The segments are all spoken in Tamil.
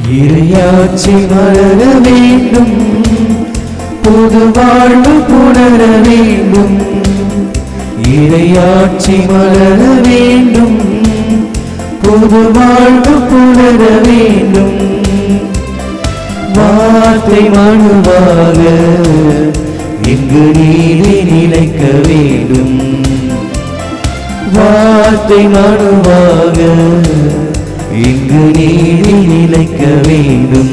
இறையாட்சி மலர வேண்டும், புது வாழ்வு புணர வேண்டும். இறையாட்சி மலர வேண்டும், புது வாழ்வு புணர வேண்டும். வார்த்தை மனுவாக இங்கு நீதி நிலைக்க வேண்டும். வார்த்தை மனுவாக இங்கு நீதி நிலைக்க வேண்டும்.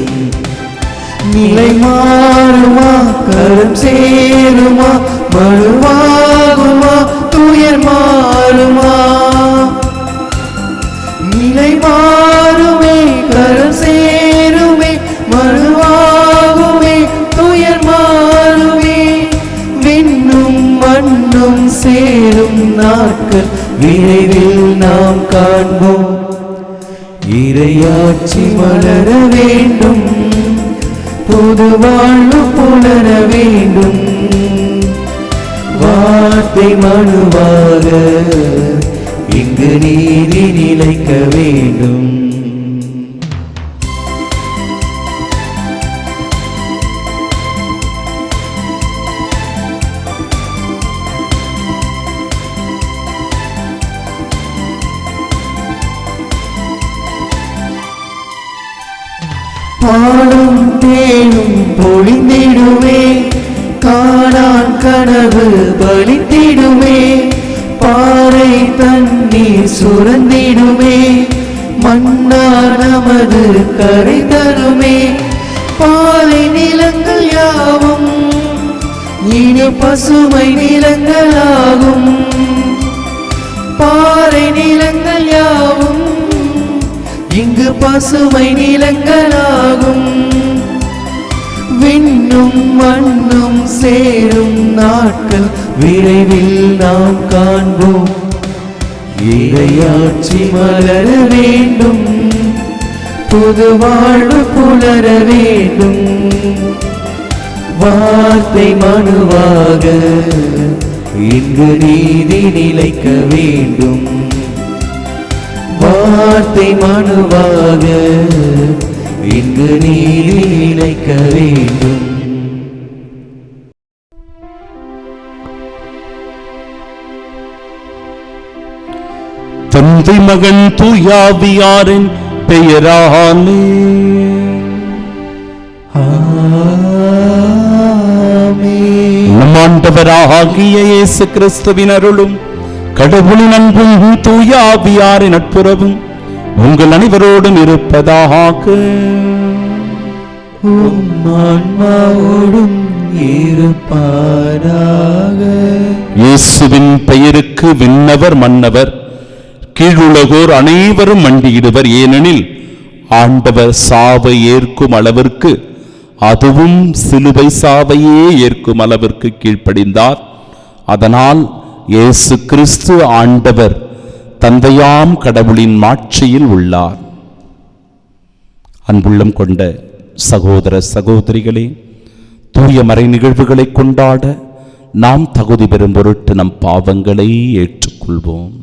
நிலை மாறுமா, கரம் சேருமா, மனுவாகுமா, துயர் மாறுமா. நிலை மாறுமே, கரம் சேருமே, மனுவாகுமே, துயர் மாறுமே. விண்ணும் மண்ணும் சேரும் நாட்கள் விரைவில் நாம் காண்போம். இறையாட்சி மலர வேண்டும், புது வாழ்வு புணர வேண்டும். வார்த்தை மனுவாக இங்கு நீதி நிலைக்க வேண்டும். பாடும் தேனும் பொழிந்திடுமே, காணான் கனவு பலித்திடுமே. பாறை தண்ணீர் சுரந்திடுமே, மன்னார் நமது கரை தருமே. பாலை நிலங்கள் யாவும் இனி பசுமை நிலங்களாகும். பாறை நிலங்கள் யாவும் இங்கு பசுமை நிலங்களாகும். விண்ணும் மண்ணும் சேரும் நாட்கள் விரைவில் நாம் காண்போம். இறையாட்சி மலர வேண்டும், புது வாழ்வு புலர வேண்டும். வார்த்தை மனுவாக இங்கு நீதி நிலைக்க வேண்டும். வார்த்தை மனுவாக இங்கு நீதி நிலைக்க வேண்டும். தந்தை மகன் தூயாவியாரின் பெயராலே ஆமென். நம் ஆண்டவராகிய இயேசு கிறிஸ்துவின் அருளும் கடவுளின் அன்பும் தூயாவியாரின் நட்புறவும் உங்கள் அனைவரோடும் இருப்பதாக. உம் ஆன்மாவோடும் இருப்பாராக. இயேசுவின் பெயருக்கு விண்ணவர் மன்னவர் கீழுலகோர் அனைவரும் மண்டியிடுவர். ஏனெனில் ஆண்டவர் சாவை ஏற்கும் அளவிற்கு, அதுவும் சிலுவை சாவையே ஏற்கும் அளவிற்கு கீழ்ப்படிந்தார். அதனால் இயேசு கிறிஸ்து ஆண்டவர் தந்தையாம் கடவுளின் மாட்சியில் உள்ளார். அன்புள்ளம் கொண்ட சகோதர சகோதரிகளே, தூய மறை நிகழ்வுகளை கொண்டாட நாம் தகுதி பெறும் பொருட்டு நம் பாவங்களை ஏற்றுக்கொள்வோம்.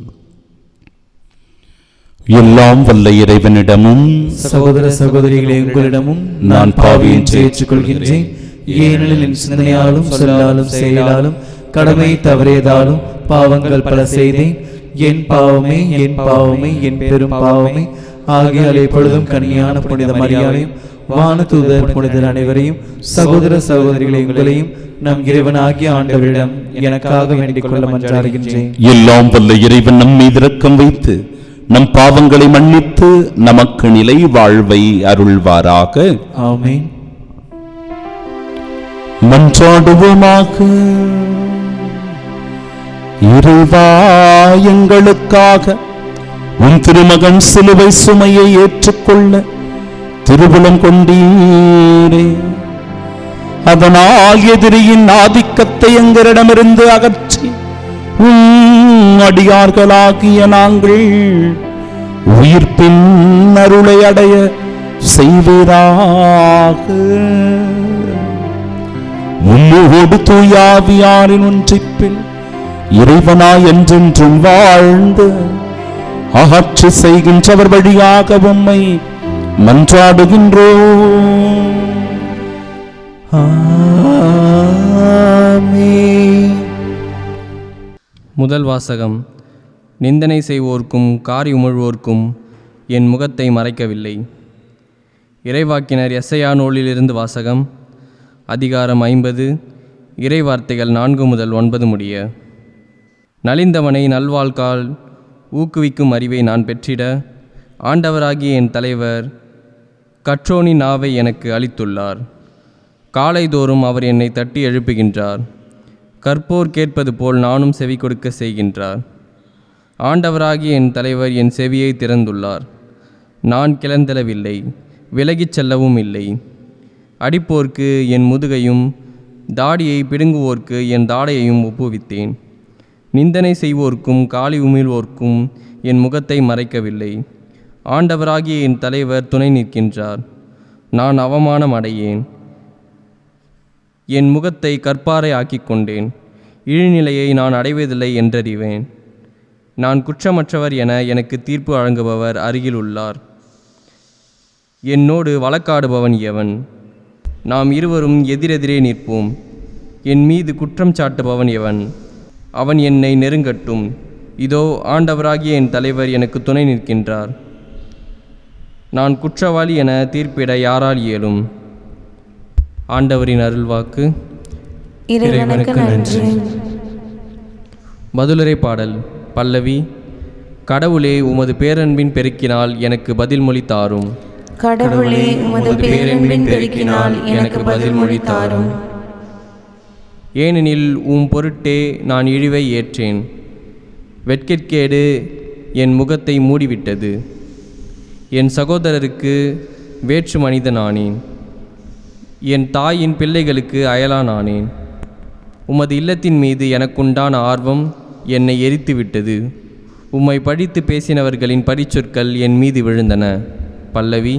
எல்லாம் வல்ல இறைவனிடமும் சகோதர சகோதரிகளே, உங்களிடமும் நான் பாவியை ஏற்றுக்கொள்கின்றேன். ஏனெனில் என் சிந்தனையாலும் சொல்லாலும் செயலாலும் கடமை தவறியதாலும் பாவங்கள் பல செய்தேன். என் பாவமே, என் பாவமே, என் பெரும் பாவமே. ஆகியால் எப்பொழுதும் கனியான புனித மரியாதையும் வானதூதர் புனிதர் அனைவரையும் சகோதர சகோதரிகளை உங்களையும் நம் இறைவனாகிய ஆண்டவரிடம் எனக்காக வேண்டிக் கொள்ள மன்றாடுகின்றேன். எல்லாம் வல்ல இறைவன் நம் மீது இரக்கம் வைத்து நம் பாவங்களை மன்னித்து நமக்கு நிலை வாழ்வை அருள்வாராக. ஆமென். மன்றாடுவோமாக. இறைவா, எங்களுக்காக உன் திருமகன் சிலுவை சுமையை ஏற்றுக்கொள்ள திருவுளம் கொண்டீரே. அதனால் எதிரியின் ஆதிக்கத்தை எங்களிடமிருந்து அகற்றி அடியார்களாகிய நாங்கள் உயிர்ப்பின் அருளை அடைய செய்வீராக. உம்மோடு தூயாவியாரின் ஒன்றிப்பில் இறைவனாய் என்றென்றும் வாழ்ந்து ஆட்சி செய்கின்றவர் வழியாக உம்மை மன்றாடுகின்றோம். ஆமென். முதல் வாசகம். நிந்தனை செய்வோர்க்கும் காரி உமிழ்வோர்க்கும் என் முகத்தை மறைக்கவில்லை. இறைவாக்கினர் எசையா நூலிலிருந்து வாசகம். அதிகாரம் 50, இறைவார்த்தைகள் 4 முதல் 9 முடிய. நலிந்தவனை நல்வாழ்கால் ஊக்குவிக்கும் அறிவை நான் பெற்றிட ஆண்டவராகிய என் தலைவர் கற்றோனின் நாவை எனக்கு அளித்துள்ளார். காலைதோறும் அவர் என்னை தட்டி எழுப்புகின்றார். கற்போர் கேட்பது போல் நானும் செவி கொடுக்க செய்கின்றார். ஆண்டவராகிய என் தலைவர் என் செவியை திறந்துள்ளார். நான் கிளந்தளவில்லை, விலகிச் செல்லவும் இல்லை. அடிப்போர்க்கு என் முதுகையும் தாடியை பிடுங்குவோர்க்கு என் தாடையையும் ஒப்புவித்தேன். நிந்தனை செய்வோர்க்கும் காலி உமிழ்வோர்க்கும் என் முகத்தை மறைக்கவில்லை. ஆண்டவராகிய என் தலைவர் துணை நிற்கின்றார். நான் அவமானம் அடையேன். என் முகத்தை கற்பாறை ஆக்கிக் கொண்டேன். இழிநிலையை நான் அடைவதில்லை என்றறிவேன். நான் குற்றமற்றவர் என எனக்கு தீர்ப்பு வழங்குபவர் அருகில் உள்ளார். என்னோடு வழக்காடுபவன் எவன்? நாம் இருவரும் எதிரெதிரே நிற்போம். என் மீது குற்றம் சாட்டுபவன் எவன்? அவன் என்னை நெருங்கட்டும். இதோ ஆண்டவராகிய என் தலைவர் எனக்கு துணை நிற்கின்றார். நான் குற்றவாளி என தீர்ப்பிட யாரால் இயலும்? ஆண்டவரின் அருள்வாக்கு. இறைவனுக்கு நன்றி. பதிலுரை பாடல். பல்லவி. கடவுளே, உமது பேரன்பின் பெருக்கினால் எனக்கு பதில்மொழி தாரும். கடவுளே, உமது பேரன்பின் பெருக்கினால் எனக்கு பதில்மொழி தாரும். ஏனெனில் பொருட்டே நான் இழிவை ஏற்றேன். வெட்கக்கேடு என் முகத்தை மூடிவிட்டது. என் சகோதரருக்கு வேற்று மனிதனானேன். என் தாயின் பிள்ளைகளுக்கு அயலானானேன். உமது இல்லத்தின் மீது எனக்குண்டான ஆர்வம் என்னை எரித்துவிட்டது. உம்மை படித்து பேசினவர்களின் பரிச்சொற்கள் என் மீது விழுந்தன. பல்லவி.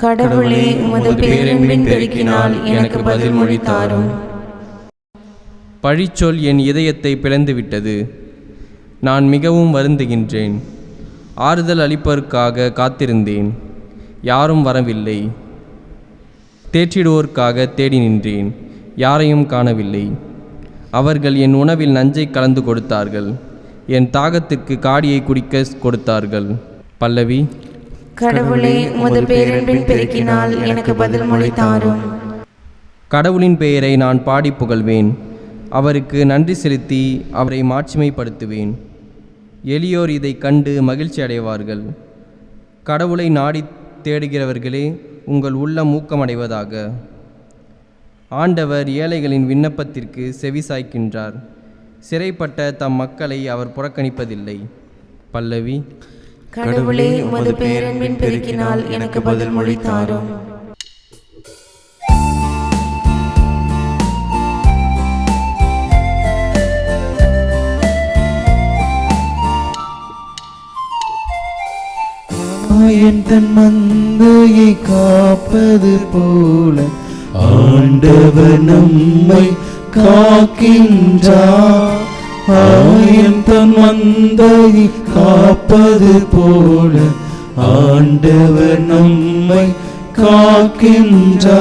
கடவுளே, உமது பேரன்பின் பெருக்கினால் எனக்கு பதில்மொழி தாரும். பழிச்சொல் என் இதயத்தை பிளந்துவிட்டது. நான் மிகவும் வருந்துகின்றேன். ஆறுதல் அளிப்பதற்காக காத்திருந்தேன், யாரும் வரவில்லை. தேற்றிடுவோர்க்காக தேடி நின்றேன், யாரையும் காணவில்லை. அவர்கள் என் உணவில் நஞ்சை கலந்து கொடுத்தார்கள். என் தாகத்திற்கு காடியை குடிக்க கொடுத்தார்கள். பல்லவி. கடவுளே, உமது பேரன்பின் பெருக்கினால் எனக்கு பதில்மொழி தாரும். கடவுளின் பெயரை நான் பாடி புகழ்வேன். அவருக்கு நன்றி செலுத்தி அவரை மாட்சிமைப்படுத்துவேன். எளியோர் இதை கண்டு மகிழ்ச்சி அடைவார்கள். கடவுளை நாடி தேடுகிறவர்களே, உங்கள் உள்ளம் ஊக்கமடைவதாக. ஆண்டவர் ஏழைகளின் விண்ணப்பத்திற்கு செவிசாய்க்கின்றார். சிறைப்பட்ட தம் மக்களை அவர் புறக்கணிப்பதில்லை. பல்லவி. கடவுளே, உமது பேரன்பின் பெருக்கினால் எனக்கு பதில்மொழி தாரும். என் தன் மந்தையை காப்பது போல ஆண்டவர் நம்மை காக்கின்றார். என் தன் மந்தையை காப்பது போல ஆண்டவர் நம்மை காக்கின்றார்.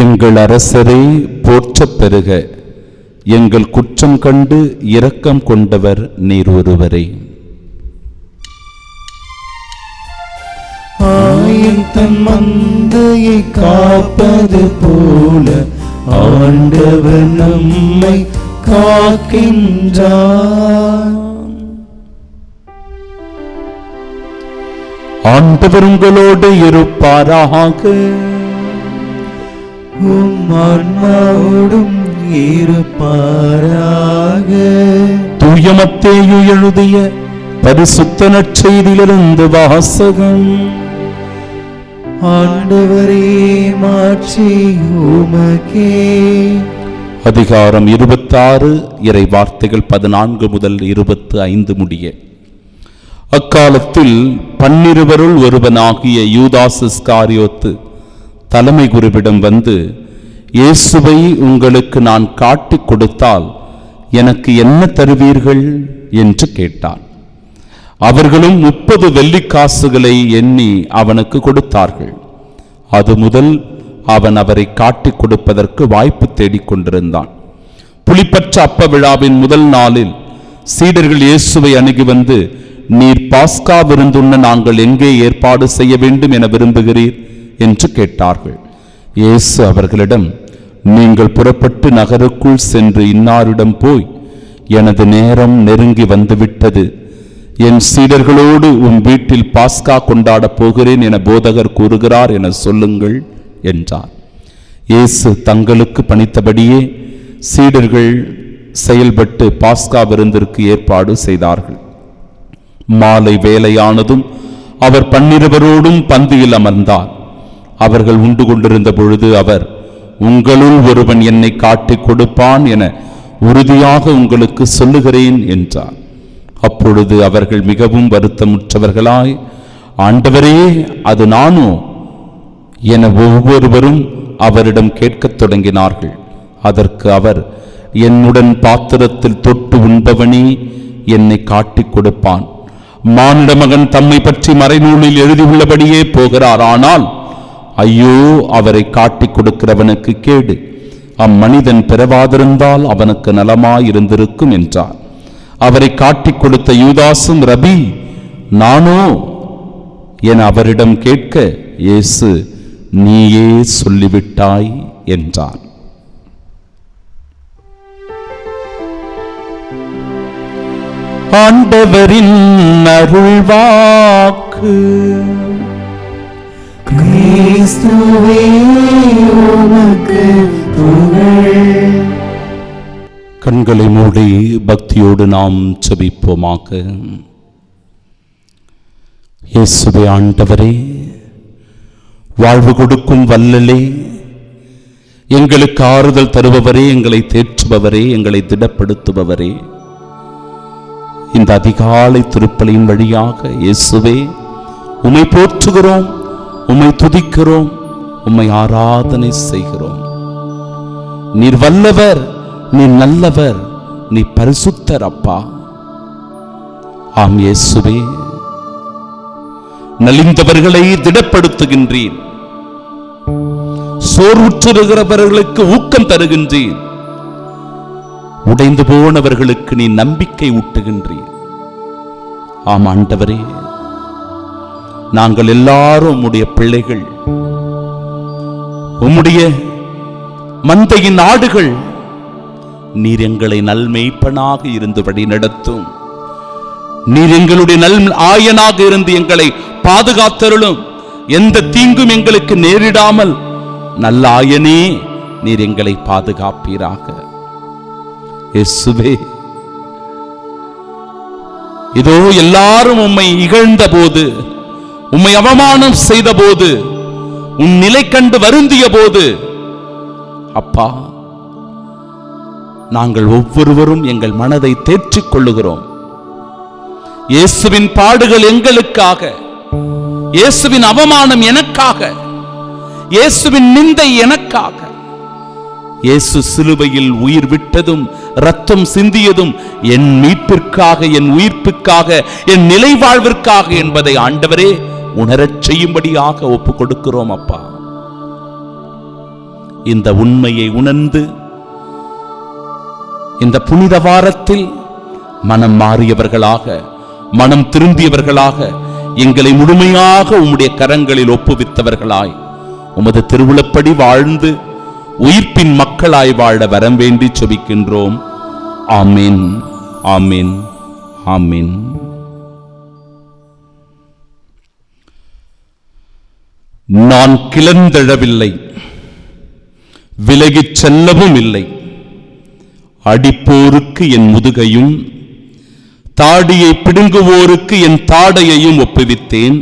எங்கள் அரசரே, போற்றப் பெறுக. எங்கள் குற்றம் கண்டு இரக்கம் கொண்டவர் நீர் ஒருவரே. ஆயின் தன் மந்தையை காப்பது போல ஆண்டவர் நம்மை காக்கின்றார். ஆண்டவர் உங்களோடு இருப்பாராக. உம் ஆன்மாவோடும் இருப்பாராக. தூய மத்தேயு எழுதிய பரிசுத்த நற்செய்தியிலிருந்து வாசகம். ஆண்டவரே, மாட்சி உமக்கே. அதிகாரம் 26, இறை வார்த்தைகள் 14 முதல் 25 முடிய. அக்காலத்தில் 12 ஒருவனாகிய யூதாஸ் இஸ்காரியோத்து தலைமை குருவிடம் வந்து, இயேசுவை உங்களுக்கு நான் காட்டிக் கொடுத்தால் எனக்கு என்ன தருவீர்கள் என்று கேட்டான். அவர்களும் 30 வெள்ளிக்காசுகளை எண்ணி அவனுக்கு கொடுத்தார்கள். அது முதல் அவன் அவரை காட்டிக் கொடுப்பதற்கு வாய்ப்பு தேடிக் கொண்டிருந்தான். புளிப்பற்ற அப்ப விழாவின் முதல் நாளில் சீடர்கள் இயேசுவை அணுகி வந்து, நீர் பாஸ்கா விருந்துண்ண நாங்கள் எங்கே ஏற்பாடு செய்ய வேண்டும் என விரும்புகிறீர் என்று கேட்டார்கள். இயேசு அவர்களிடம், நீங்கள் புறப்பட்டு நகருக்குள் சென்று இன்னாரிடம் போய், எனது நேரம் நெருங்கி வந்துவிட்டது, என் சீடர்களோடு உன் வீட்டில் பாஸ்கா கொண்டாடப் போகிறேன் என போதகர் கூறுகிறார் என சொல்லுங்கள் என்றார். இயேசு தங்களுக்கு பணித்தபடியே சீடர்கள் செயல்பட்டு பாஸ்கா விருந்திற்கு ஏற்பாடு செய்தார்கள். மாலை வேலையானதும் அவர் 12 பந்தியில் அமர்ந்தார். அவர்கள் உண்டு கொண்டிருந்த பொழுது அவர், உங்களுள் ஒருவன் என்னை காட்டிக் கொடுப்பான் என உறுதியாக உங்களுக்கு சொல்லுகிறேன் என்றார். அப்பொழுது அவர்கள் மிகவும் வருத்தமுற்றவர்களாய், ஆண்டவரே, அது நானோ என ஒவ்வொருவரும் அவரிடம் கேட்கத் தொடங்கினார்கள். அதற்கு அவர், என்னுடன் பாத்திரத்தில் தொட்டு உண்பவனே என்னை காட்டிக் கொடுப்பான். மானிட மகன் தம்மை பற்றி மறைநூலில் எழுதியுள்ளபடியே போகிறார். ஆனால் ஐயோ, அவரை காட்டிக் கொடுக்கிறவனுக்கு கேடு. அம்மனிதன் பிறவாதிருந்தால் அவனுக்கு நலமாயிருந்திருக்கும் என்றார். அவரை காட்டிக் கொடுத்த யூதாசும், ரபி, நானோ என அவரிடம் கேட்க, இயேசு, நீயே சொல்லிவிட்டாய் என்றார். ஆண்டவரின் அருள்வாக்கு. கிறிஸ்துவே உமக்கு புகழ். கண்களை மூடி பக்தியோடு நாம் ஜெபிப்போமாக. இயேசுவே ஆண்டவரே, வாழ்வு கொடுக்கும் வல்லலே, எங்களுக்கு ஆறுதல் தருபவரே, எங்களை தேற்றுபவரே, எங்களை திடப்படுத்துபவரே, இந்த அதிகாலை திருப்பலியின் வழியாக இயேசுவே உம்மை போற்றுகிறோம், உம்மை துதிக்கிறோம், உம்மை ஆராதனை செய்கிறோம். நீர் வல்லவர், நீ நல்லவர், நீ பரிசுத்தர் அப்பா. ஆம் இயேசுவே, நலிந்தவர்களை திடப்படுத்துகின்றீர், சோர்வுற்றிருக்கிறவர்களுக்கு ஊக்கம் தருகின்றீர், உடைந்து போனவர்களுக்கு நீ நம்பிக்கை ஊட்டுகின்றீர். ஆம் ஆண்டவரே, நாங்கள் எல்லாரும் உம்முடைய பிள்ளைகள், உம்முடைய மந்தையின் ஆடுகள். நீர் எங்களை நல்மெய்ப்பனாக இருந்து வழி நடத்தும். நீர் எங்களுடைய நல் ஆயனாக இருந்து எங்களை பாதுகாத்தருளும். எந்த தீங்கும் எங்களுக்கு நேரிடாமல் நல்ல ஆயனே, நீர் எங்களை பாதுகாப்பீராக. இயேசுவே, இதோ எல்லாரும் உம்மை இகழ்ந்த போது, உம்மை அவமானம் செய்த போது, உன் நிலை கண்டு வருந்திய போது, அப்பா, நாங்கள் ஒவ்வொருவரும் எங்கள் மனதை தேற்றிக் கொள்ளுகிறோம். இயேசுவின் பாடுகள் எங்களுக்காக, இயேசுவின் அவமானம் எனக்காக, இயேசுவின் நிந்தை எனக்காக. இயேசு சிலுவையில் உயிர் விட்டதும் இரத்தம் சிந்தியதும் என் மீட்பிற்காக, என் உயிர்ப்புக்காக, என் நிலை வாழ்விற்காக என்பதை ஆண்டவரே உணரச் செய்யும்படியாக ஒப்புக் கொடுக்கிறோம் அப்பா. இந்த உண்மையை உணர்ந்து இந்த புனித வாரத்தில் மனம் மாறியவர்களாக, மனம் திரும்பியவர்களாக, எங்களை முழுமையாக உம்முடைய கரங்களில் ஒப்புவித்தவர்களாய், உமது திருவுளப்படி வாழ்ந்து உயிர்ப்பின் மக்களாய் வாழ வரம் வேண்டி செபிக்கின்றோம். ஆமீன், ஆமீன், ஆமீன். நான் கிளர்ந்தெழவில்லை, விலகிச் செல்லவும் இல்லை. அடிப்போருக்கு என் முதுகையும், தாடியை பிடுங்குவோருக்கு என் தாடையையும் ஒப்புவித்தேன்.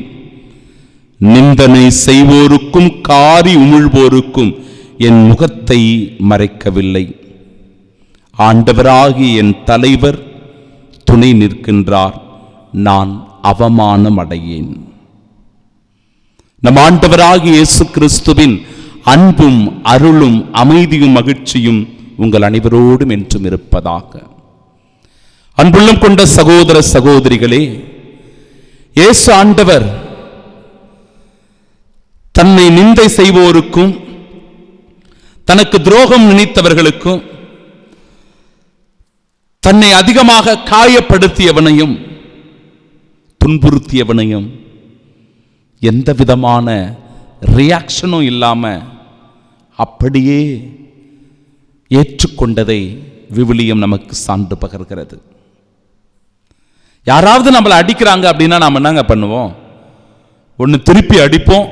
நிந்தனை செய்வோருக்கும் காரி உமிழ்வோருக்கும் என் முகத்தை மறைக்கவில்லை. ஆண்டவராகிய என் தலைவர் துணை நிற்கின்றார், நான் அவமானம் அடையேன். நம் ஆண்டவராகிய இயேசு கிறிஸ்துவின் அன்பும் அருளும் அமைதியும் மகிழ்ச்சியும் உங்கள் அனைவரோடும் என்றும் இருப்பதாக. அன்புள்ளம் கொண்ட சகோதர சகோதரிகளே, இயேசு ஆண்டவர் தன்னை நிந்தை செய்வோருக்கும் தனக்கு துரோகம் நினைத்தவர்களுக்கும் தன்னை அதிகமாக காயப்படுத்தியவனையும் துன்புறுத்தியவனையும் எந்த விதமான ரியாக்ஷனும் இல்லாம அப்படியே ஏற்றுக்கொண்டதை விவிலியம் நமக்கு சான்று பகர்கிறது. யாராவது நம்மளை அடிக்கிறாங்க அப்படின்னா நாம் என்னங்க பண்ணுவோம்? ஒன்று திருப்பி அடிப்போம்,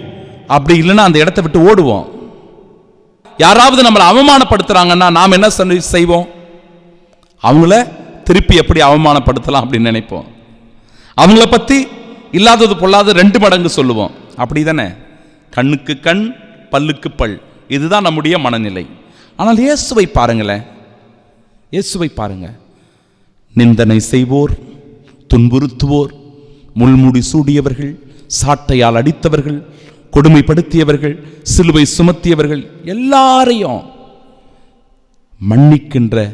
அப்படி இல்லைன்னா அந்த இடத்தை விட்டு ஓடுவோம். யாராவது நம்மளை அவமானப்படுத்துறாங்கன்னா நாம் என்ன செய்வோம்? அவங்கள திருப்பி எப்படி அவமானப்படுத்தலாம் அப்படின்னு நினைப்போம். அவங்கள பற்றி இல்லாதது பொல்லாத 2 மடங்கு சொல்லுவோம். அப்படி தானே? கண்ணுக்கு கண், பல்லுக்கு பல், இதுதான் நம்முடைய மனநிலை. ஆனால் இயேசுவை பாருங்களேன், இயேசுவை பாருங்க. நிந்தனை செய்வோர், துன்புறுத்துவோர், முள்முடி சூடியவர்கள், சாட்டையால் அடித்தவர்கள், கொடுமைப்படுத்தியவர்கள், சிலுவை சுமத்தியவர்கள் எல்லாரையும் மன்னிக்கின்ற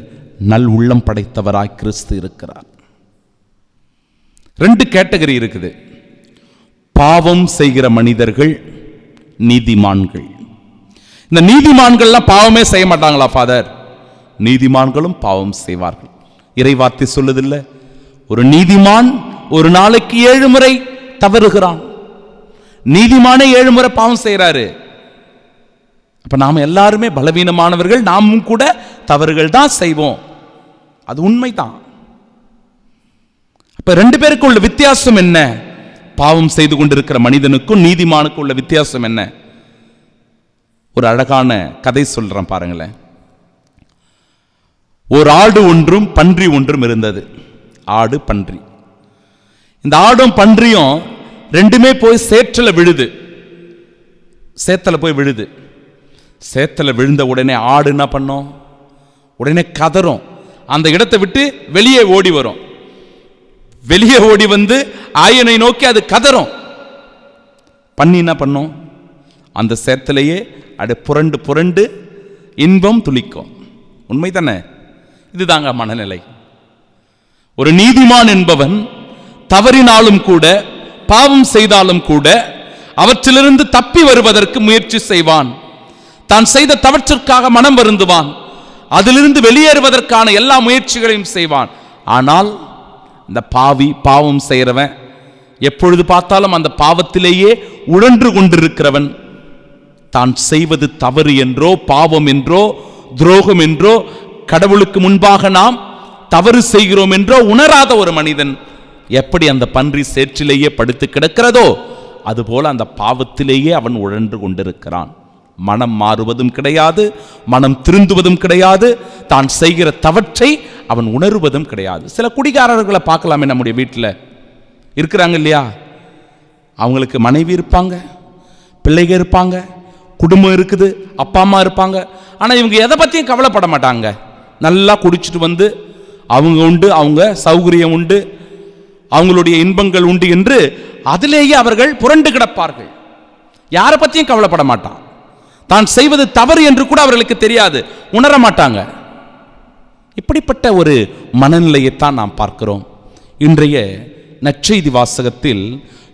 நல் உள்ளம் படைத்தவராய் கிறிஸ்து இருக்கிறார். 2 கேட்டகரி இருக்குது. பாவம் செய்கிற மனிதர்கள், நீதிமான்கள். இந்த நீதிமான்கள்லாம் பாவமே செய்ய மாட்டாங்களா ஃபாதர்? நீதிமான்களும் பாவம் செய்வார்கள். இறைவார்த்தை சொல்லுதில்லை, ஒரு நீதிமான் ஒரு நாளைக்கு 7 முறை தவறுகிறான். நீதிமானே 7 முறை பாவம் செய்யறாரு. அப்ப நாம எல்லாருமே பலவீனமானவர்கள், நாமும் கூட தவறுகள் தான் செய்வோம். அது உண்மைதான். அப்ப 2 பேருக்கு உள்ள வித்தியாசம் என்ன? பாவம் செய்து கொண்டிருக்கிற மனிதனுக்கும் நீதிமானுக்கும் உள்ள வித்தியாசம் என்ன? ஒரு அழகான கதை சொல்றேன் பாருங்களேன். ஒரு ஆடு ஒன்றும் பன்றி ஒன்றும் இருந்தது. ஆடு, பன்றி. இந்த ஆடும் பன்றியும் 2மே போய் சேற்றில் விழுது. சேத்துல போய் விழுது. சேத்துல விழுந்த உடனே ஆடு என்ன பண்ணும்? உடனே கதறும். அந்த இடத்தை விட்டு வெளியே ஓடி வரும். வெளியே ஓடி வந்து ஆயனை நோக்கி அது கதறும். பன்னி என்ன பண்ணும்? அந்த சேத்திலேயே அது புரண்டு புரண்டு இன்பம் துளிக்கும். உண்மை தானே? இதுதாங்க மனநிலை. ஒரு நீதிமான் என்பவன் தவறினாலும் கூட, பாவம் செய்தாலும் கூட அவற்றிலிருந்து தப்பி வருவதற்கு முயற்சி செய்வான். தான் செய்த தவற்றிற்காக மனம் வருந்துவான். அதிலிருந்து வெளியேறுவதற்கான எல்லா முயற்சிகளையும் செய்வான். ஆனால் இந்த பாவம் செய்கிறவன், எப்பொழுது பார்த்தாலும் அந்த பாவத்திலேயே உழன்று கொண்டிருக்கிறவன், தான் செய்வது தவறு என்றோ, பாவம் என்றோ, துரோகம் என்றோ, கடவுளுக்கு முன்பாக நாம் தவறு செய்கிறோம் என்றோ உணராத ஒரு மனிதன் எப்படி அந்த பன்றி சேற்றிலேயே படுத்து கிடக்கிறதோ அதுபோல அந்த பாவத்திலேயே அவன் உழன்று கொண்டிருக்கிறான். மனம் மாறுவதும் கிடையாது, மனம் திருந்துவதும் கிடையாது, தான் செய்கிற தவற்றை அவன் உணர்வதும் கிடையாது. சில குடிகாரர்களை பார்க்கலாமே, நம்முடைய வீட்டில் இருக்கிறாங்க இல்லையா? அவங்களுக்கு மனைவி இருப்பாங்க, பிள்ளைங்க இருப்பாங்க, குடும்பம் இருக்குது, அப்பா அம்மா இருப்பாங்க. ஆனால் இவங்க எதை பற்றியும் கவலைப்பட மாட்டாங்க. நல்லா குடிச்சிட்டு வந்து அவங்க உண்டு, அவங்க சௌகரியம் உண்டு, அவங்களுடைய இன்பங்கள் உண்டு என்று அதிலேயே அவர்கள் புரண்டு கிடப்பார்கள். யாரை பற்றியும் கவலைப்பட மாட்டான். தான் செய்வது தவறு என்று கூட அவர்களுக்கு தெரியாது, உணர மாட்டாங்க. இப்படிப்பட்ட ஒரு மனநிலையைத்தான் நாம் பார்க்கிறோம். இன்றைய நற்செய்தி வாசகத்தில்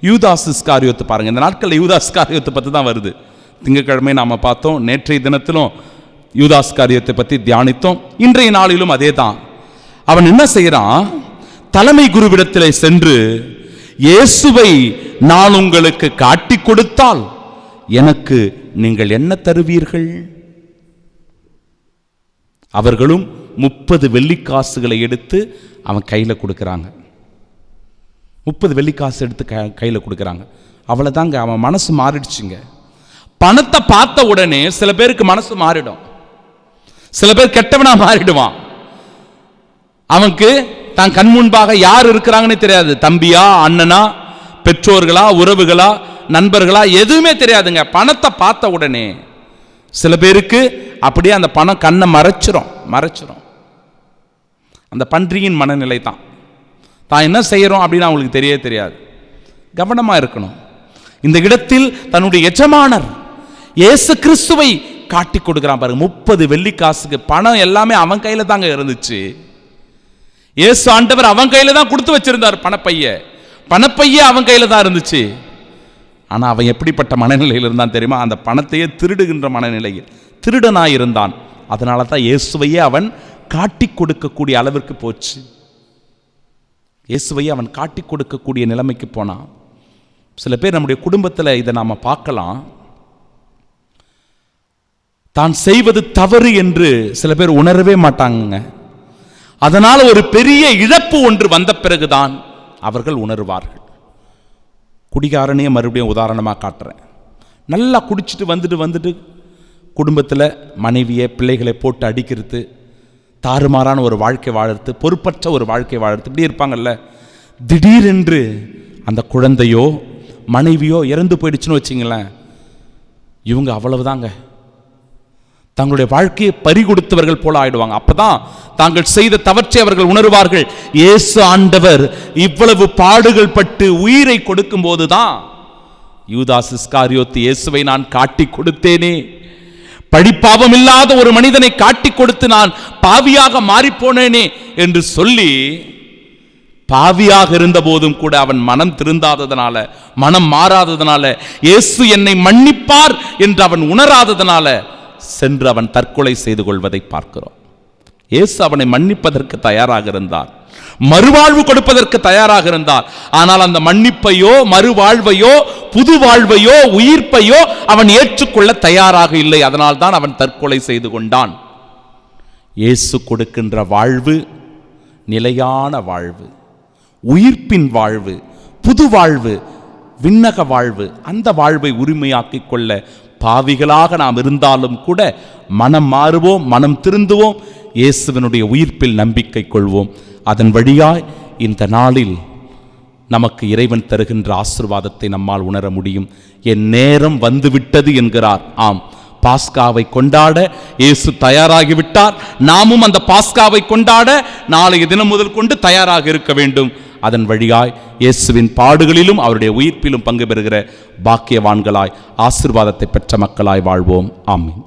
யூதாஸ் இஸ்காரியோத்து பாருங்க. இந்த நாட்களில் யூதாஸ் இஸ்காரியோத்தை பற்றி தான் வருது. திங்கட்கிழமை நாம் பார்த்தோம், நேற்றைய தினத்திலும் யூதாஸ் இஸ்காரியோத்தை பற்றி தியானித்தோம். இன்றைய நாளிலும் அதே தான். அவன் என்ன செய்யறான்? தலைமை குருவிடத்திலே சென்று, இயேசுவை நான் உங்களுக்கு காட்டி கொடுத்தால் எனக்கு நீங்கள் என்ன தருவீர்கள்? அவர்களும் 30 வெள்ளிக்காசுகளை எடுத்து அவன் கையில் கொடுக்குறாங்க. 30 வெள்ளிக்காசு எடுத்து கையில் கொடுக்குறாங்க. அவ்வளோதாங்க, அவன் மனசு மாறிடுச்சுங்க. பணத்தை பார்த்த உடனே சில பேருக்கு மனசு மாறிடும். சில பேர் கெட்டவனா மாறிடுவான். அவனுக்கு தான் கண் முன்பாக யார் இருக்கிறாங்கன்னு தெரியாது. தம்பியா, அண்ணனா, பெற்றோர்களா, உறவுகளா, நண்பர்களா, எதுவுமே தெரியாதுங்க. பணத்தை பார்த்த உடனே சில பேருக்கு அப்படியே அந்த பணம் கண்ணை மறைச்சிரும். அந்த பன்றியின் மனநிலை தான். தான் என்ன செய்யறோம் அப்படின்னு அவங்களுக்கு தெரியாது. கவனமா இருக்கணும். இந்த இடத்தில் தன்னுடைய எஜமானர் இயேசு கிறிஸ்துவை காட்டி கொடுக்கிறான் பாருங்க. 30 வெள்ளிக்காசுக்கு பணம் எல்லாமே அவன் கையில தாங்க இருந்துச்சு. இயேசு ஆண்டவர் அவன் கையில தான் கொடுத்து வச்சிருந்தார் பணப்பைய. பணப்பையே அவன் கையில தான் இருந்துச்சு. ஆனா அவன் எப்படிப்பட்ட மனநிலையில் இருந்தான் தெரியுமா? அந்த பணத்தையே திருடுகின்ற மனநிலையில் திருடனாய் இருந்தான். அதனால தான் இயேசுவையே அவன் காட்டி கொடுக்கக்கூடிய அளவிற்கு போச்சு. இயேசுவையே அவன் காட்டி கொடுக்கக்கூடிய நிலைமைக்கு போனான். சில பேர் நம்முடைய குடும்பத்தில் இதை நாம் பார்க்கலாம். தான் செய்வது தவறு என்று சில பேர் உணரவே மாட்டாங்க. அதனால் ஒரு பெரிய இழப்பு ஒன்று வந்த பிறகுதான் அவர்கள் உணர்வார்கள். குடிகாரனையே மறுபடியும் உதாரணமாக காட்டுறேன். நல்லா குடிச்சிட்டு வந்துட்டு குடும்பத்தில் மனைவியை பிள்ளைகளை போட்டு அடிக்கிறது, தாறுமாறான ஒரு வாழ்க்கை வாழறது, பொறுப்பற்ற ஒரு வாழ்க்கை வாழறது, இப்படி இருப்பாங்கல்ல. திடீரென்று அந்த குழந்தையோ மனைவியோ இறந்து போயிடுச்சுன்னு வச்சிங்களேன், இவங்க அவ்வளவுதாங்க, தங்களுடைய வாழ்க்கையை பறி கொடுத்தவர்கள் போல ஆயிடுவாங்க. அப்பதான் தாங்கள் செய்த தவற்றை அவர்கள் உணர்வார்கள். இயேசு ஆண்டவர் இவ்வளவு பாடுகள் பட்டு உயிரை கொடுக்கும் போதுதான் யூதாஸ் இஸ்காரியோத்து இயேசுவை நான் காட்டி கொடுத்தேனே, படிப்பாவம் இல்லாத ஒரு மனிதனை காட்டி கொடுத்து நான் பாவியாக மாறிப்போனேனே என்று சொல்லி, பாவியாக இருந்த போதும் கூட அவன் மனம் திருந்தாததனால, மனம் மாறாததனால, இயேசு என்னை மன்னிப்பார் என்று அவன் உணராததனால சென்று அவன் தற்கொலை செய்து கொள்வதை பார்க்கிறோம். இயேசு அவனை மன்னிப்பதற்கு தயாராக இருந்தார், மறுவாழ்வு கொடுப்பதற்கு தயாராக இருந்தார். ஆனால் அந்த மன்னிப்பையோ மறுவாழ்வையோ புது வாழ்வையோ உயிர்ப்பையோ அவன் ஏற்றுக்கொள்ள தயாராக இல்லை. அதனால் தான் அவன் தற்கொலை செய்து கொண்டான். இயேசு கொடுக்கின்ற வாழ்வு நிலையான வாழ்வு, உயிர்ப்பின் வாழ்வு, புது வாழ்வு, விண்ணக வாழ்வு. அந்த வாழ்வை உரிமையாக்கிக் கொள்ள பாவிகளாக நாம் இருந்தாலும் கூட மனம் மாறுவோம், மனம் திருந்துவோம், இயேசுவினுடைய உயிர்ப்பில் நம்பிக்கை கொள்வோம். அதன் வழியாய் இந்த நாளில் நமக்கு இறைவன் தருகின்ற ஆசீர்வாதத்தை நம்மால் உணர முடியும். என் நேரம் வந்துவிட்டது என்கிறார். ஆம், பாஸ்காவை கொண்டாட இயேசு தயாராகிவிட்டார். நாமும் அந்த பாஸ்காவை கொண்டாட நாளைய தினம் முதல் கொண்டு தயாராக இருக்க வேண்டும். அதன் வழியாய் இயேசுவின் பாடுகளிலும் அவருடைய உயிர்ப்பிலும் பங்கு பெறுகிற பாக்கியவான்களாய் ஆசீர்வாதத்தை பெற்ற மக்களாய் வாழ்வோம். ஆமீன்.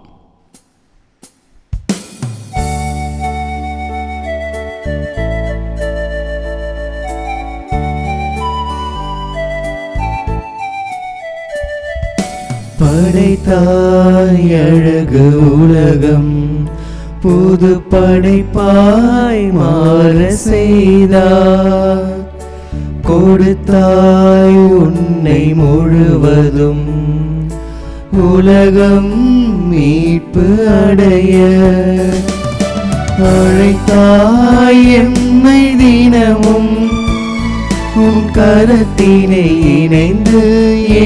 படைத்தாய் அழகு உலகம், புது படைப்பாய் மாற செய்தார். கொடுத்தாய் உன்னை முழுவதும் உலகம் மீட்பு அடைய. அழைத்தாய் எம்மை தினமும் உன் கரத்தினை இணைந்து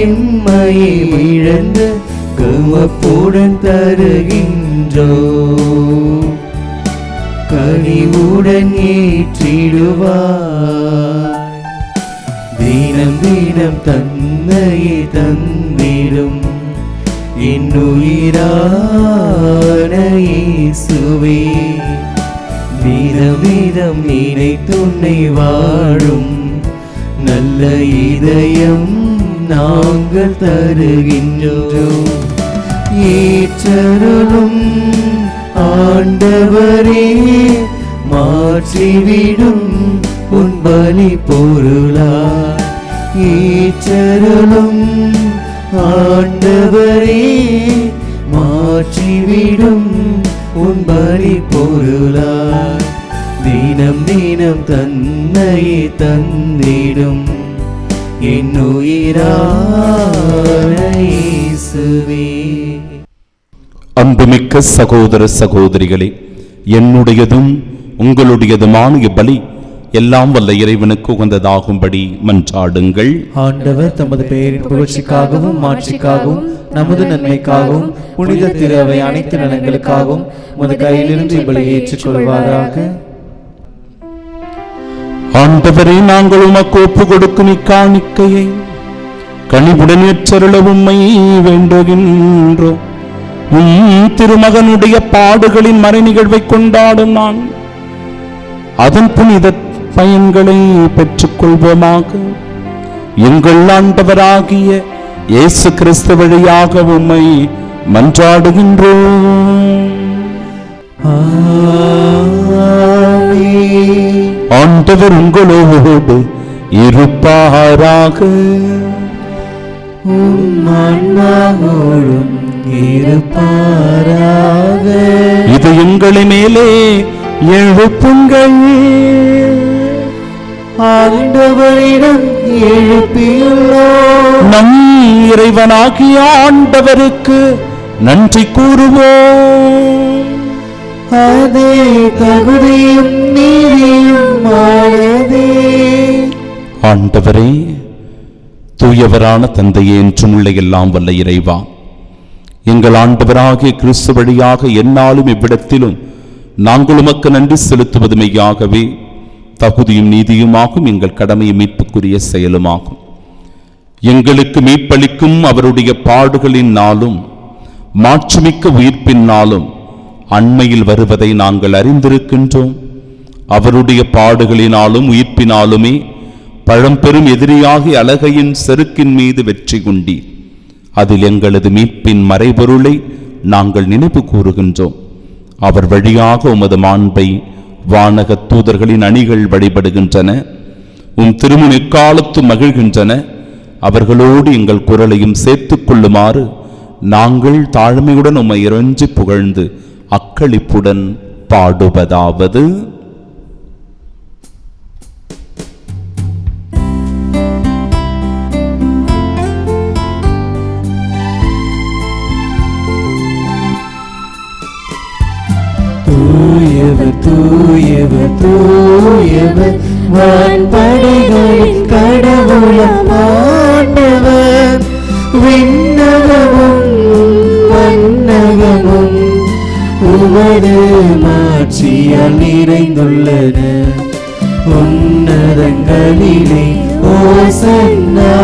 எம்மையை இழந்து கமப்புடன் தருகின்றோ. கனிவுடன் ஏற்றிடுவாய். தினம் தினம் தன்னையை தந்திடும் என் உயிரான இயேசுவே. வீதம் வீதம் நினைத்துன்னை வாழும் நல்ல இதயம் நாங்கள் தருகின்றோம். ஏற்றருளும் ஆண்டவரே, மாற்றிவிடும் உன் பலி பொருளாய். ஏற்றருளும் ஆண்டவரே, மாற்றிவிடும் உன் பலி பொருளாய். தினம் தினம் தன்னையே தந்திடும் என் உயிரான இயேசுவே. அன்புமிக்க சகோதர சகோதரிகளே, என்னுடையதும் உங்களுடையதுமான இப்பலி எல்லாம் வல்ல இறைவனுக்கு உகந்ததாகும்படி மன்றாடுங்கள். ஆண்டவர் தமது பெயரின் புகழ்ச்சிக்காகவும் மாட்சிக்காகவும் நமது நன்மைக்காகவும் புனித திரு அவை அனைத்து நலன்களுக்காகவும் உமது கையிலிருந்து இப்பலி ஏற்றுக்கொள்வாராக. ஆண்டவரே, நாங்கள் உமக்கு ஒப்பு கொடுக்கும் இக்காணிக்கையை கனிவுடன் ஏற்றருள உம்மை வேண்டுகின்றோம். திருமகனுடைய பாடுகளின் மறை நிகழ்வை கொண்டாடும் நான் அதன் புனித பயன்களை பெற்றுக் கொள்வோமாக. எங்கள் ஆண்டவராகிய இயேசு கிறிஸ்து வழியாக உம்மை மன்றாடுகின்றோம். ஆண்டவர் உங்களோடு இருப்பாராக. ஆன்மாவோடும் இருப்பாராக. இது எங்களை மேலே எழுப்புங்கள். ஆண்டவரிடம் எழுப்பியுள்ளோம். நம் இறைவனாகிய ஆண்டவருக்கு நன்றி கூறுவோம். அதே தகுதியும் நீதியும் ஆனதே. ஆண்டவரே, தூயவரான தந்தையே, என்றும் உள்ள எல்லாம் வல்ல இறைவா, எங்கள் ஆண்டவராகிய கிறிஸ்து வழியாக எந்நாளும் இவ்விடத்திலும் நாங்கள் உமக்கு நன்றி செலுத்துவது மெய்யாகவே தகுதியும் நீதியுமாகும், எங்கள் கடமையும் மீட்புக்குரிய செயலுமாகும். எங்களுக்கு மீட்பளிக்கும் அவருடைய பாடுகளின் நாளும் மாட்சிமிக்க உயிர்ப்பின் நாளும் அண்மையில் வருவதை நாங்கள் அறிந்திருக்கின்றோம். அவருடைய பாடுகளினாலும் உயிர்ப்பினாலுமே பழம்பெரும் எதிரியாகி அலகையின் செருக்கின் மீது வெற்றி கொண்டி அதில் எங்களது மீட்பின் மறைபொருளை நாங்கள் நினைவு கூறுகின்றோம். அவர் வழியாக உமது மாண்பை வானக தூதர்களின் அணிகள் வழிபடுகின்றன. திருமுன் எக்காலத்து மகிழ்கின்றன. அவர்களோடு எங்கள் குரலையும் சேர்த்துக் கொள்ளுமாறு நாங்கள் தாழ்மையுடன் உம்மை இறைஞ்சி புகழ்ந்து அக்களிப்புடன் பாடுவதாவது: தூயவர் தூயவர் தூயவர் வான்படைகளின் கடவுளமானவர். விண்ணகமும் மண்ணகமும் உமது மாட்சியால் நிறைந்துள்ளன. உன்னதங்களிலே ஓசன்னா,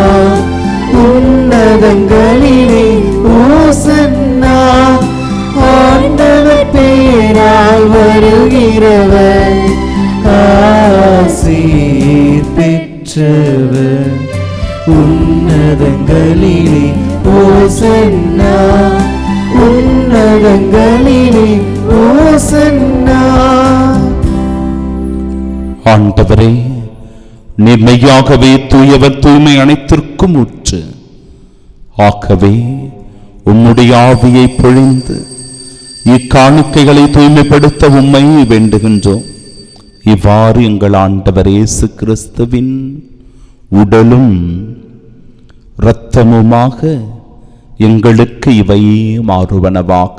உன்னதங்களிலே ஓசன்னா. ஆண்டவர் பேரால் வருகிறவர் ஆசீர் பெற்றவர். உன்னதங்களிலே ஓசன்னா, உன்னதங்களிலே ஓசன்னா. ஆண்டவரே, நீர் மெய்யாகவே தூயவர், தூய்மை அனைத்திற்கும் ஊற்று. ஆகவே உம்முடைய ஆவியை பொழிந்து இக்காணிக்கைகளை தூய்மைப்படுத்த உம்மை வேண்டுகின்றோம். இவ்வாறு எங்கள் ஆண்டவர் இயேசு கிறிஸ்துவின் உடலும் இரத்தமுமாக எங்களுக்கு இவை மாறுவனவாக.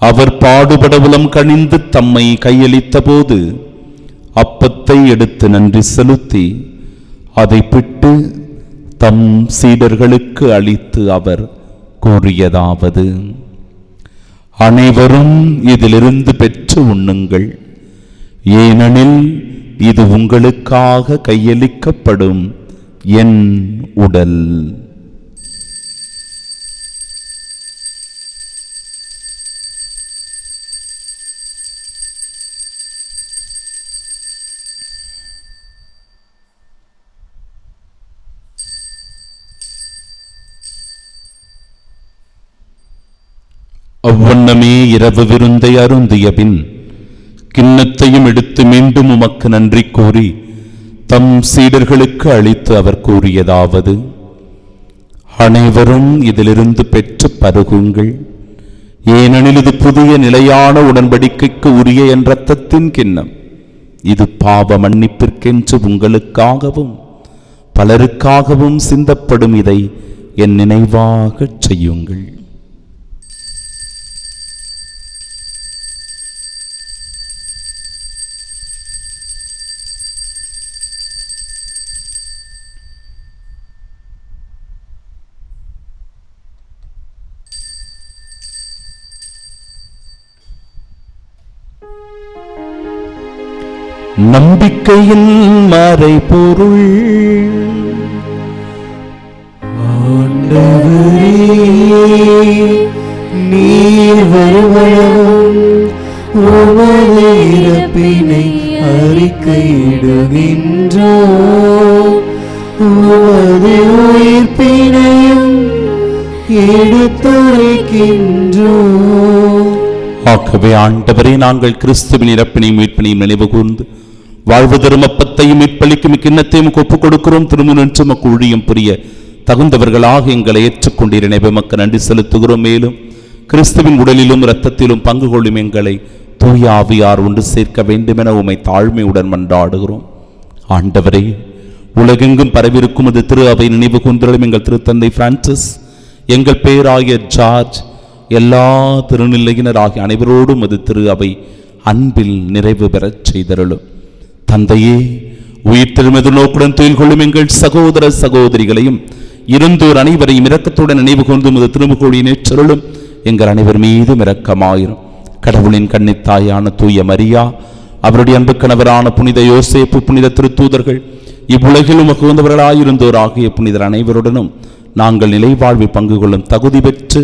அவர் பாடுபட உளம் கனிந்து தம்மை கையளித்த போது அப்பத்தை எடுத்து நன்றி செலுத்தி அதை பிட்டு தம் சீடர்களுக்கு அளித்து அவர் கூறியதாவது: அனைவரும் இதிலிருந்து பெற்று உண்ணுங்கள், ஏனெனில் இது உங்களுக்காக கையளிக்கப்படும் என் உடல். அவ்வண்ணமே இரவு விருந்தை அருந்திய பின் கிண்ணத்தையும் எடுத்து மீண்டும் உமக்கு நன்றி கூறி தம் சீடர்களுக்கு அளித்து அவர் கூறியதாவது: அனைவரும் இதிலிருந்து பெற்று பருகுங்கள், ஏனெனில் இது புதிய நிலையான உடன்படிக்கைக்கு உரிய என் இரத்தத்தின் கிண்ணம். இது பாவ மன்னிப்பிற்கென்று உங்களுக்காகவும் பலருக்காகவும் சிந்தப்படும். இதை என் நினைவாகச் செய்யுங்கள். நம்பிக்கையின் மறைபொருள். ஆண்டவரே, நீர் வருவளவும் உமது இறப்பினை அறிக்கையிடுகின்றோம், உமது உயிர்ப்பினையும் எடுத்துரைக்கின்றோம். ஆகவே ஆண்டவரே, நாங்கள் கிறிஸ்துவின் இறப்பினையும் மீட்பினையும் நினைவு கூர்ந்து வாழ்வு தரும் அப்பத்தையும் மீட்பளிக்கும் கிண்ணத்தையும் ஒப்புக் கொடுக்கிறோம். திருமுன்று மக்கு ஊழியம் புரிய தகுந்தவர்களாக எங்களை ஏற்றுக்கொண்டீர். எனவே மக்கள் நன்றி செலுத்துகிறோம். மேலும் கிறிஸ்துவின் உடலிலும் இரத்தத்திலும் பங்கு கொள்ளும் எங்களை தூய ஆவியார் ஒன்று சேர்க்க வேண்டும் என உம்மை தாழ்மையுடன் மன்றாடுகிறோம். ஆண்டவரே, உலகெங்கும் பரவிருக்கும் அது திரு அவை நினைவு கூர்ந்தருளும். எங்கள் திருத்தந்தை பிரான்சிஸ், எங்கள் பேராய ஜார்ஜ், எல்லா திருநிலையினர் ஆகிய அனைவரோடும் அது திரு அவை அன்பில் நிறைவு பெறச் செய்தருளும். தந்தையே, உயிர் திருமது நோக்குடன் துயில் கொள்ளும் எங்கள் சகோதர சகோதரிகளையும் இருந்தோர் அனைவரையும் இரக்கத்துடன் நினைவு கொண்டு முது திருமுகோடியினை சொருளும். எங்கள் அனைவர் மீதும் இரக்கமாயிரும். கடவுளின் கன்னித்தாயான தூய மரியா, அவருடைய அன்பு கணவரான புனித யோசேப்பு, புனித திருத்தூதர்கள், இவ்வுலகிலும் உகந்தவர்களாயிருந்தோர் ஆகிய புனிதர் அனைவருடனும் நாங்கள் நிலை வாழ்வில் பங்கு கொள்ளும் தகுதி பெற்று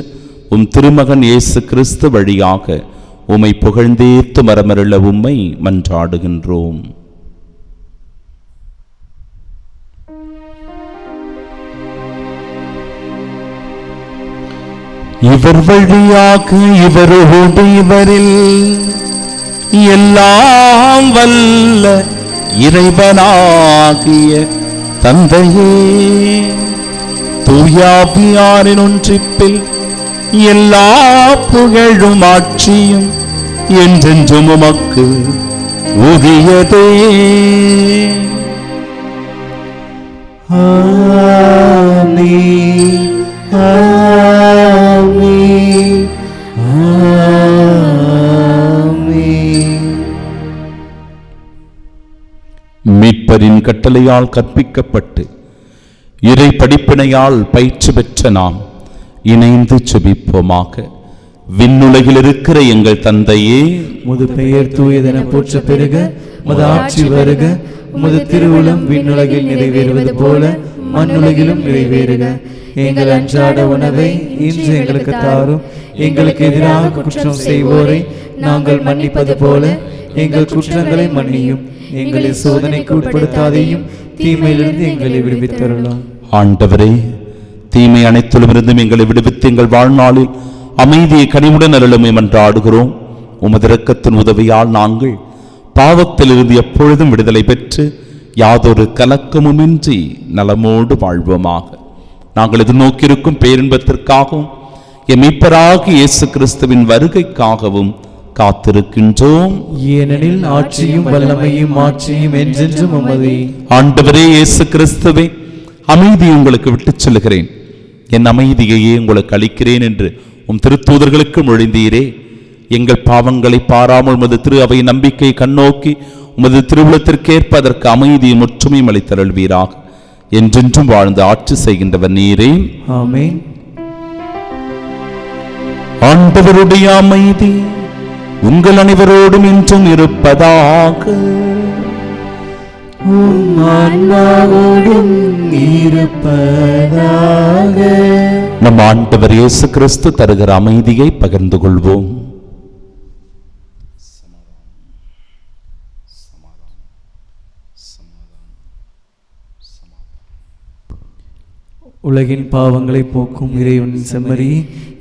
உம் திருமகன் இயேசு கிறிஸ்து வழியாக உம்மை புகழ்ந்தேத்து மரமருள உம்மை மன்றாடுகின்றோம். இவர் வழியாக இவரோடு இவரில் எல்லாம் வல்ல இறைவனாகிய தந்தையே, தூயாவியாரின் ஒன்றிப்பில் எல்லா புகழும் ஆட்சியும் என்றென்றும் உமக்கு உரியதே. ஆமென். ஆமென். ஆமென். மீட்பரின் கட்டளையால் கற்பிக்கப்பட்டு இறை படிப்பினையால் பயிற்சி பெற்ற நாம் இணைந்து செபிப்போமாக. விண்ணுலகில் இருக்கிற எங்கள் தந்தையே, உமது பெயர் தூயதென போற்ற பெருக, உமது ஆட்சி வருக, உமது திருவுளம் விண்ணுலகில் நிறைவேறுவது போல மண்ணுலகிலும் நிறைவேறுக. எங்கள் அன்றாட உணவை இன்று எங்களுக்கு தாரும். எங்களுக்கு எதிராக குற்றம் செய்வோரை நாங்கள் மன்னிப்பது போல எங்கள் குற்றங்களை மன்னியும். எங்களை சோதனைக்கு உட்படுத்தாதையும் தீமையிலிருந்து எங்களை விடுவித்தருளாம். ஆண்டவரே, தீமை அனைத்திலுமிருந்தும் எங்களை விடுவித்து எங்கள் வாழ்நாளில் அமைதியை கனிவுடன் அருளும் மன்றாடுகிறோம். உமது இரக்கத்தின் உதவியால் நாங்கள் பாவத்திலிருந்து எப்பொழுதும் விடுதலை பெற்று யாதொரு கலக்கமுமின்றி நலமோடு வாழ்வோமாக. நாங்கள் எதிர்நோக்கியிருக்கும் பேரின்பத்திற்காகவும் எம் மீட்பராகிய இயேசு கிறிஸ்துவின் வருகைக்காகவும் காத்திருக்கின்றோம். ஏனெனில் ஆட்சியும் வல்லமையும் ஆட்சியும் என்றென்றும் உமதே. ஆண்டவரே இயேசு கிறிஸ்துவே, அமைதி உங்களுக்கு விட்டுச் செல்கிறேன், என் அமைதியையே உங்களுக்கு அளிக்கிறேன் என்று உம் திருத்தூதர்களுக்கு மொழிந்தீரே. எங்கள் பாவங்களை பாராமல் உமது திரு அவை நம்பிக்கை கண்ணோக்கி உமது திருவுளத்திற்கேற்ப அதற்கு அமைதியும் ஒற்றுமையும் அளித்தருள்வீராக. என்றென்றும் வாழ்ந்து ஆட்சி செய்கின்றவர் நீரே. ஆமென். ஆண்டவருடைய அமைதி உங்கள் அனைவரோடும் என்றும் இருப்பதாக. உம் ஆன்மாவோடும் இருப்பதாக. நம் ஆண்டவர் இயேசு கிறிஸ்து தருகிற அமைதியை பகிர்ந்து கொள்வோம். உலகின் பாவங்களை போக்கும் இறைவனின் செம்மறியே,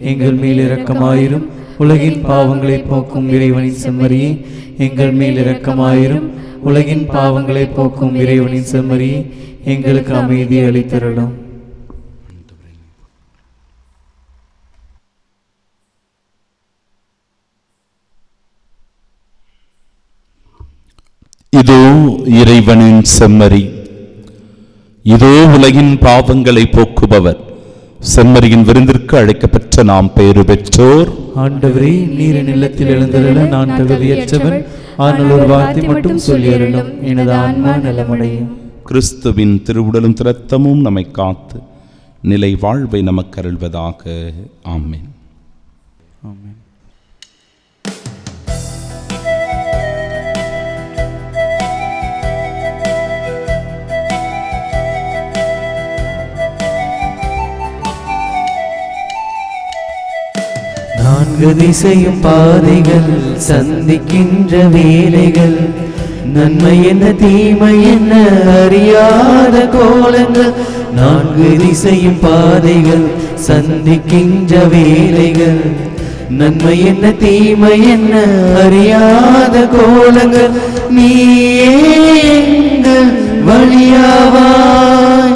எங்கள் மேல் இரக்கமாயிரும். உலகின் பாவங்களை போக்கும் இறைவனின் செம்மறியே, எங்கள் மேல் இரக்கமாயிரும். உலகின் பாவங்களை போக்கும் இறைவனின் செம்மறியே, எங்களுக்கு அமைதி அளித்தருளும். இதோ இறைவனின் செம்மறி, இதோ உலகின் பாவங்களை போக்குபவர். செம்மறியின் விருந்திற்கு அழைக்கப்பெற்ற நாம் பெயரு பெற்றோர். ஆண்டவரே, நீரின் இல்லத்தில் எழுந்தருள நான் தகுதியற்றவன். ஆனால் ஒரு வார்த்தை மட்டும் சொல்லியருளும், எனது ஆன்மா நலமடையும். கிறிஸ்துவின் திருவுடலும் இரத்தமும் நம்மை காத்து நிலை வாழ்வை நமக்கு அருள்வதாக. ஆமென். ஆமென். நான்கு திசையும் பாதைகள் சந்திக்கின்ற வேலைகள், நன்மை என்ன தீமை என்ன அறியாத கோலங்கள். நான்கு திசையும் பாதைகள் சந்திக்கின்ற வேலைகள், நன்மை என்ன தீமை என்ன அறியாத கோலங்கள் நீயே எங்கள் வழியாவாய்.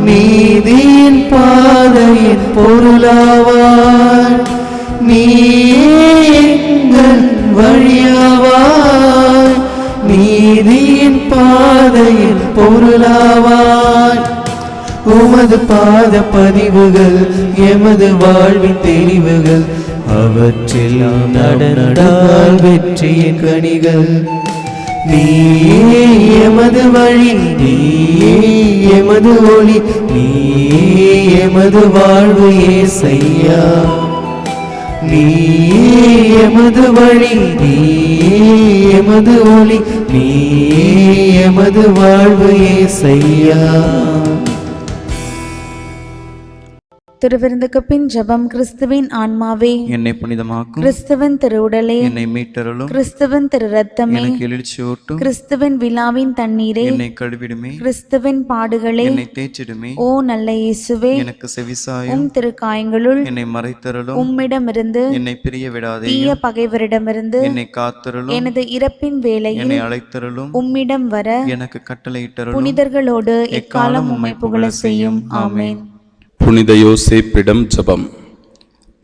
நீதியின் பாதையின் பொருளாவாய். நீயே எங்கள் வழியாவாய். நீதியின் பாதையின் பொருளாவாய். உமது பாத பதிவுகள் எமது வாழ்வின் தெரிவுகள், அவற்றில் நடந்தால் வெற்றியின் கனிகள். நீயே எமது வழி, நீயே எமது ஒளி, நீயே எமது வாழ்வு இயேசையா. நீயே எமது வழி, நீயே எமது ஒளி, நீயே எமது வாழ்வு இயேசையா. திருவிருந்துக்கு பின் ஜெபம். கிறிஸ்துவின் ஆன்மாவே என்னை புனிதமாக்கும். கிறிஸ்துவின் திருவுடலே என்னை மீட்டருளும். கிறிஸ்துவின் திரு ரத்தமே எனக்கு எழுச்சியூட்டும். கிறிஸ்துவின் விழாவின் தண்ணீரே என்னை கழுவிடுமே. கிறிஸ்துவின் பாடுகளே என்னை தேய்ச்சிடுமே. ஓ நல்ல இயேசுவே, எனக்கு செவிசாயும். உம் திருக்காயங்களுள் என்னை மறைத்தருளும். உம்மிடமிருந்து என்னை பிரிய விடாதே. தீய பகைவரிடமிருந்து என்னை காத்தருளும். எனது இறப்பின் வேளையில் என்னை அழைத்தருளும். உம்மிடம் வர எனக்கு கட்டளையிட்டருளும். புனிதர்களோடு எக்காலம் உம்மை புகழ செய்யும். ஆமென். புனித யோசேப்பிடம் ஜெபம்.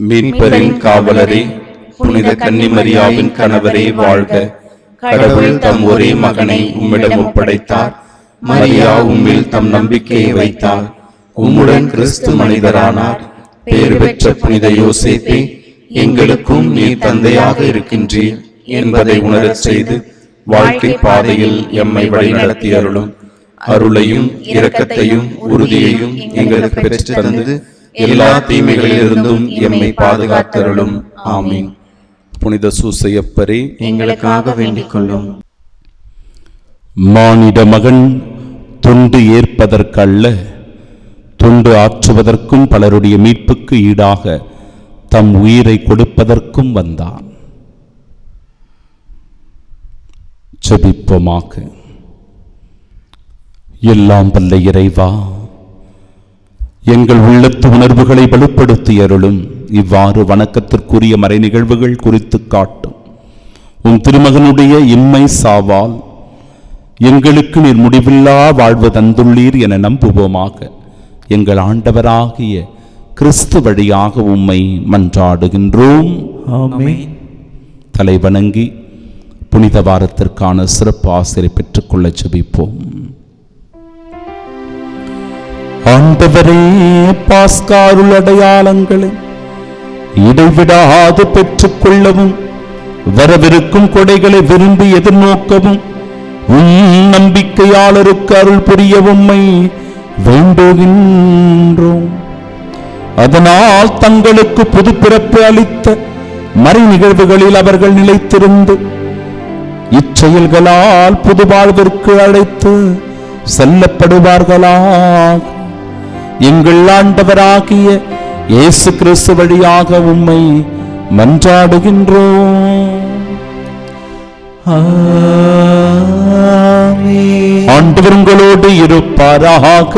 மீட்பரின் காவலரே, புனித கன்னிமரியாவின் கணவரே வாழ்க. கடவுள் தம் ஒரே மகனை உம்மிடம் ஒப்படைத்தார். மரியா உம்மில் தம் நம்பிக்கையை வைத்தார். உம்முடன் கிறிஸ்து மனிதரானார். பேறு பெற்ற புனித யோசேப்பே, எங்களுக்கும் நீர் தந்தையாக இருக்கின்றீர் என்பதை உணரச் செய்து வாழ்க்கை பாதையில் எம்மை வழிநடத்தி அருளும். அருளையும் இரக்கத்தையும் உறுதியையும் எங்களுக்கு பெற்று தந்து எல்லா தீமைகளிலிருந்தும் எம்மை பாதுகாத்தருளும். ஆமீன். புனித சூசையப்பரே, எங்களுக்காக வேண்டிக் கொள்ளும். மானிட மகன் தொண்டு ஏற்பதற்கல்ல, தொண்டு ஆற்றுவதற்கும் பலருடைய மீட்புக்கு ஈடாக தம் உயிரை கொடுப்பதற்கும் வந்தார். ஜெபிப்போமாக. எல்லாம் வல்ல இறைவா, எங்கள் உள்ளத்து உணர்வுகளை வலுப்படுத்தி அருளும். இவ்வாறு வணக்கத்திற்குரிய மறை நிகழ்வுகள் குறித்து காட்டும் உம் திருமகனுடைய இம்மை சாவால் எங்களுக்கு நீர் முடிவில்லா வாழ்வு தந்துள்ளீர் என நம்புவோமாக. எங்கள் ஆண்டவராகிய கிறிஸ்து வழியாக உம்மை மன்றாடுகின்றோம். ஆமென். தலை வணங்கி புனித வாரத்திற்கான சிறப்பு ஆசிரியை பெற்றுக்கொள்ள ஜெபிப்போம். ஆண்டவரே, பாஸ்காருள் அடையாளங்களை இடைவிடாது பெற்றுக்கொள்ளவும் வரவிருக்கும் கொடைகளை விரும்பி எதிர்நோக்கவும் நம்பிக்கையாளருக்கு அருள் புரிய உம்மை வேண்டுகின்றோம். அதனால் தங்களுக்கு புது பிறப்பு அளித்த மறை நிகழ்வுகளில் அவர்கள் நிலைத்திருந்து இச்செயல்களால் புது வாழ்விற்கு அழைத்து செல்லப்படுவார்களாக. எங்கள் ஆண்டவராகிய இயேசு கிறிஸ்து வழியாக உம்மை மன்றாடுகின்றோம். ஆண்டவர் உங்களோடு இருப்பாராக.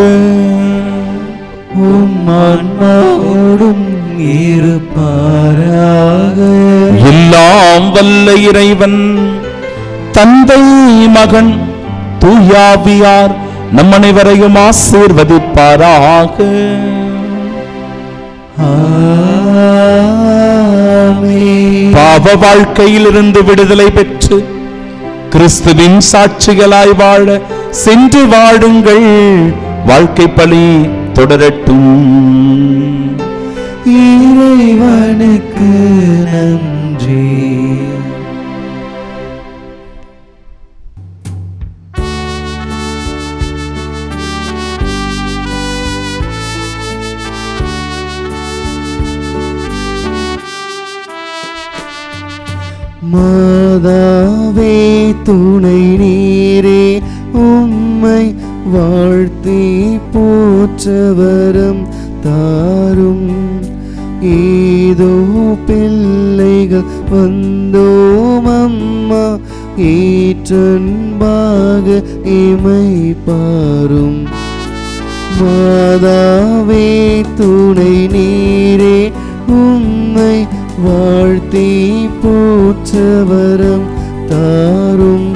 ஆன்மாவோடும் இருப்பாராக. எல்லாம் வல்ல இறைவன் தந்தை, மகன், தூயாவியார் நம் அனைவரையும் ஆசீர்வதிப்பாராக. பாவ வாழ்க்கையிலிருந்து விடுதலை பெற்று கிறிஸ்துவின் சாட்சிகளாய் வாழ சென்று வாழுங்கள். வாழ்க்கை பலி தொடரட்டும். இறைவனுக்கு நன்றி. மாதாவே துணை நீரே, உம்மை வாழ்த்தி போற்றவரம் தாரும். ஏதோ பிள்ளைகள் வந்தோம் அம்மா, ஏற்றன்பாக இமை பாரும். மாதாவே துணை நீரே, உம்மை வாழ்த்தி போற்றவரம் தாரும்.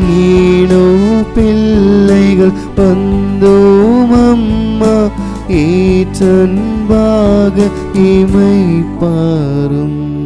நீனோ பிள்ளைகள் வந்தோம் அம்மா, ஏற்றன்பாக இமை பாரும்.